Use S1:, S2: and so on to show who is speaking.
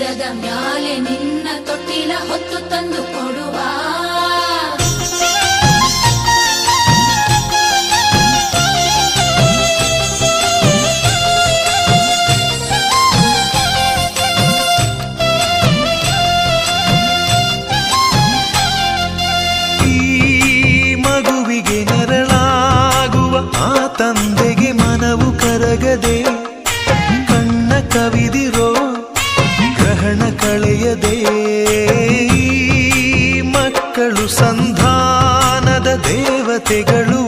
S1: ಶಿರದ ಮ್ಯಾಲೆ ನಿನ್ನ ತೊಟ್ಟಿಲ ಹೊತ್ತು ತಂದು ಕೊಡುವ
S2: ತಂದೆಗೆ ಮನವು ಕರಗದೆ ಕಣ್ಣ ಕವಿದಿರೋ ಗ್ರಹಣ ಕಳೆಯದೆ ಮಕ್ಕಳು ಸಂಧಾನದ ದೇವತೆಗಳು